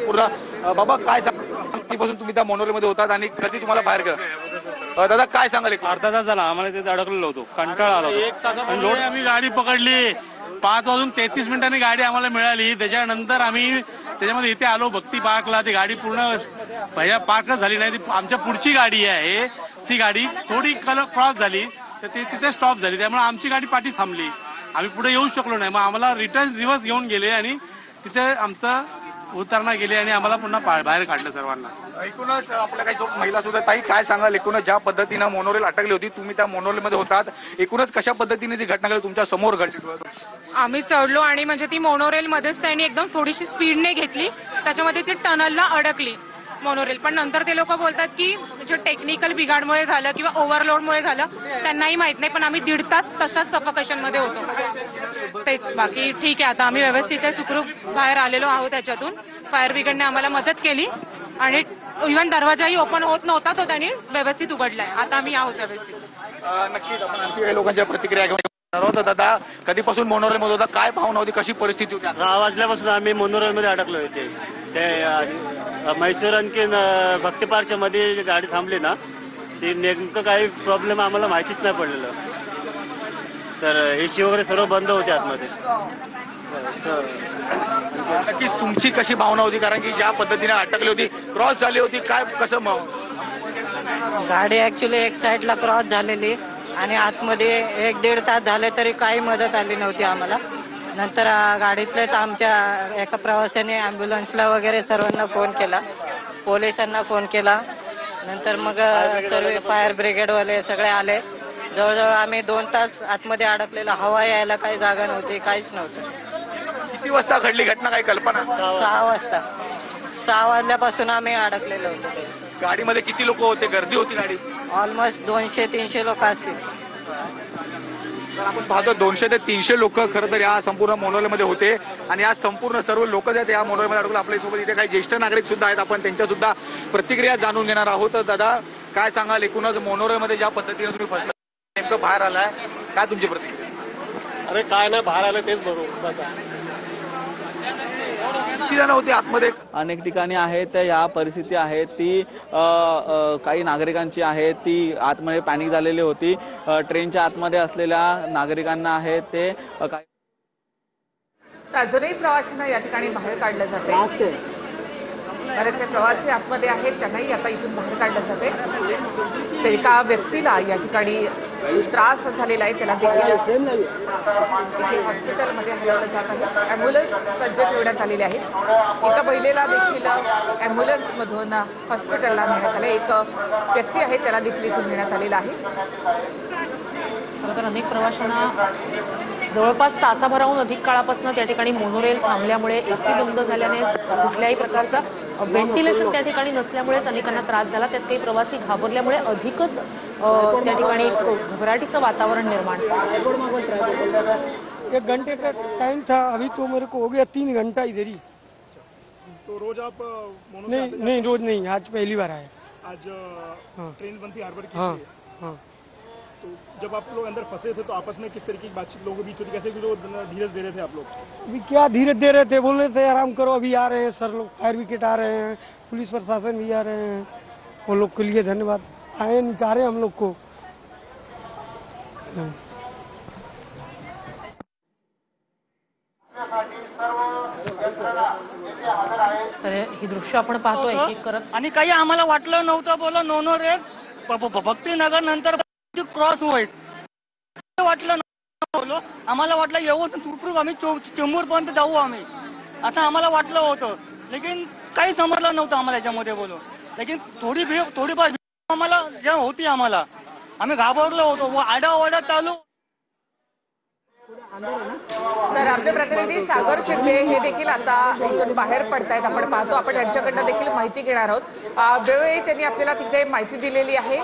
पूर्ण बाबा काय सांगाल तुम्ही त्या मोनोरेलमध्ये होतात आणि कधी तुम्हाला बाहेर केलं? दादा काय सांगाल? अर्धा तास झाला आम्हाला तिथे अडकलेलो होतो, कंटाळा आला. 1 तासापूर्वी आम्ही गाडी पकडली, 5:33 गाडी आम्हाला मिळाली. त्याच्यानंतर आम्ही त्याच्यामध्ये इथे आलो भक्ती पार्कला. ती गाडी पूर्ण पार्कच झाली नाही. ती आमच्या पुढची गाडी आहे, ती गाडी थोडी क्रॉस झाली तर ती तिथे स्टॉप झाली, त्यामुळे आमची गाडी पाठी थांबली. आम्ही पुढे येऊ शकलो नाही. मग आम्हाला रिव्हर्स घेऊन गेले आणि तिथे आमचं उतरणा गेले आणि आम्हाला पुन्हा बाहेर काढलं सर्वांना. एकूणच आपल्या काही महिला सुद्धा ताई काय सांगाल? एकूणच ज्या पद्धतीनं मोनोरेल अटकली होती, तुम्ही त्या मोनोरेलमध्ये होतात, एकूणच कशा पद्धतीने ती घटना घडली तुमच्या समोर घडली? आम्ही चढलो आणि म्हणजे ती मोनोरेल मध्येच त्यांनी एकदम थोडीशी स्पीडने घेतली, त्याच्यामध्ये ती टनलला अडकली मोनोरेल. पण नंतर ते लोक बोलतात की म्हणजे टेक्निकल बिघाडमुळे झालं किंवा ओव्हरलोडमुळे झालं, त्यांनाही माहित नाही. पण आम्ही 1.5 तास तशाच सफोकेशन मध्ये होतो. तेच, बाकी ठीक आहे. आता आम्ही व्यवस्थित सुखरूप बाहेर आलेलो आहोत त्याच्यातून. फायर ब्रिगेडने आम्हाला मदत केली आणि इव्हन दरवाजाही ओपन होत नव्हता, तो त्यांनी व्यवस्थित उघडलाय. आता आम्ही आहोत व्यवस्थित. नक्कीच आपण आणखी काही लोकांच्या प्रतिक्रिया घेऊन. दादा कधीपासून मोनोरेल मध्ये होता, काय भावना होती, कशी परिस्थिती होती? 6 वाजल्यापासून आम्ही मोनोरेल मध्ये अडकलो होते. ते म्हैसूर आणखी भक्ती पार्कच्या मध्ये गाडी थांबली ना, ते नेमकं काही प्रॉब्लेम आम्हाला माहितीच नाही पडलेलं. तर एसी वगैरे सर्व बंद होते आतमध्ये. नक्कीच तुमची कशी भावना होती? कारण की ज्या पद्धतीने अटकली होती, क्रॉस झाली होती, काय कसं? गाडी ऍक्च्युली एक साईडला क्रॉस झालेली आणि आतमध्ये 1-1.5 तास झाले तरी काही मदत आली नव्हती आम्हाला. नंतर गाडीतलेच आमच्या एका प्रवाशाने ॲम्ब्युलन्सला वगैरे सर्वांना फोन केला, पोलिसांना फोन केला. नंतर मग सर्व फायर ब्रिगेडवाले सगळे आले. जवळजवळ आम्ही 2 तास आतमध्ये अडकलेला, हवा यायला काही जागा नव्हती, काहीच नव्हतं. किती वाजता घडली घटना, काही कल्पना? 6 वाजता. 6 वाजल्यापासून आम्ही अडकलेलो होतो. गाडीमध्ये किती लोक होते, गर्दी होती गाडी? ऑलमोस्ट 200-300 लोक असतील. आपण पाहतो 200 ते 300 लोक खरं तर या संपूर्ण मोनोरेलमध्ये होते आणि या संपूर्ण सर्व लोक जे आहेत या मोनोरेलमध्ये अडकले. आपल्यासोबत इथे काही ज्येष्ठ नागरिक सुद्धा आहेत, आपण त्यांच्या सुद्धा प्रतिक्रिया जाणून घेणार आहोत. दादा काय सांगाल? एकूणच मोनोरेलमध्ये ज्या पद्धतीने तुम्ही फसला, नेमकं बाहेर आलाय, काय तुमची प्रतिक्रिया? अरे काय नाही, बाहेर आलं तेच बरोबर. किती जण होते आतमध्ये? अनेक ठिकाणी आहेत या परिस्थिती आहे ती काही नागरिकांची आहे, ती आतमध्ये पॅनिक झालेली होती. ट्रेनच्या आतमध्ये असलेल्या नागरिकांना आहे ते काय अजूनही प्रवाशांना या ठिकाणी बाहेर काढलं जाते. बरेचसे प्रवासी आतमध्ये आहेत, त्यांनाही आता इथून बाहेर काढलं जाते. तर एका व्यक्तीला या ठिकाणी त्रास झालेला आहे, त्याला देखील इथे हॉस्पिटलमध्ये हलवलं जात आहे. ॲम्ब्युलन्स सज्ज ठेवण्यात आलेले आहेत. एका महिलेला देखील ॲम्ब्युलन्समधून हॉस्पिटलला नेण्यात आले. एक व्यक्ती आहे त्याला देखील इथून नेण्यात आलेला आहे. खरं तर अनेक प्रवाशांना जवळपास तासाभराहून अधिक काळापासून त्या ठिकाणी मोनोरेल थांबल्यामुळे एसी बंद झाल्याने कुठल्याही प्रकारचं व्हेंटिलेशन त्या ठिकाणी नसल्यामुळेच अनेकांना त्रास झाला. त्यात काही प्रवासी घाबरल्यामुळे अधिकच त्या ठिकाणी घबराटीचं वातावरण निर्माण. 1 घंटे का टाइम था, अभी तो मेरे को हो गया 3 घंटा इधर ही. तो रोज आप नहीं रोज नहीं, आज पहली बार आए. आज ट्रेन बनती हार्बर की? हाँ हाँ. तो जब आप लोग अंदर फंसे थे तो आपस में किस तरीके की बातचीत लोगों के बीच होती, कैसे जो धीरज दे रहे थे आप लोग? अभी क्या धीरज दे रहे थे, बोल रहे थे आराम करो, अभी आ रहे हैं सर लोग, फायर ब्रिगेड आ रहे हैं, पुलिस प्रशासन भी आ रहे हैं. वो लोग के लिए धन्यवाद, आए निकाले हम लोग को. तर ही दृश्य आपण पाहतोय एक करत. आणि काही आम्हाला वाटलं नव्हतं बोला मोनोरेल भक्तीनगर नंतर क्रॉस होईल, वाटलं नव्हतं. आम्हाला वाटलं येऊन सुखरूप आम्ही चेंबूर पर्यंत जाऊ आम्ही, आता आम्हाला वाटलं होतं. लेकिन काही समजलं नव्हतं आम्हाला याच्यामध्ये बोलो. लेकिन थोडीफार आम्हाला ज्या होती, आम्ही घाबरलो होतो. आडाओरडा चालू. तर आमचे प्रतिनिधी सागर शिंदे हे देखील आता इथून बाहेर पडतायत. आपण पाहतो, आपण त्यांच्याकडनं देखील माहिती घेणार आहोत. वेळोवेळी त्यांनी आपल्याला तिथे माहिती दिलेली आहे.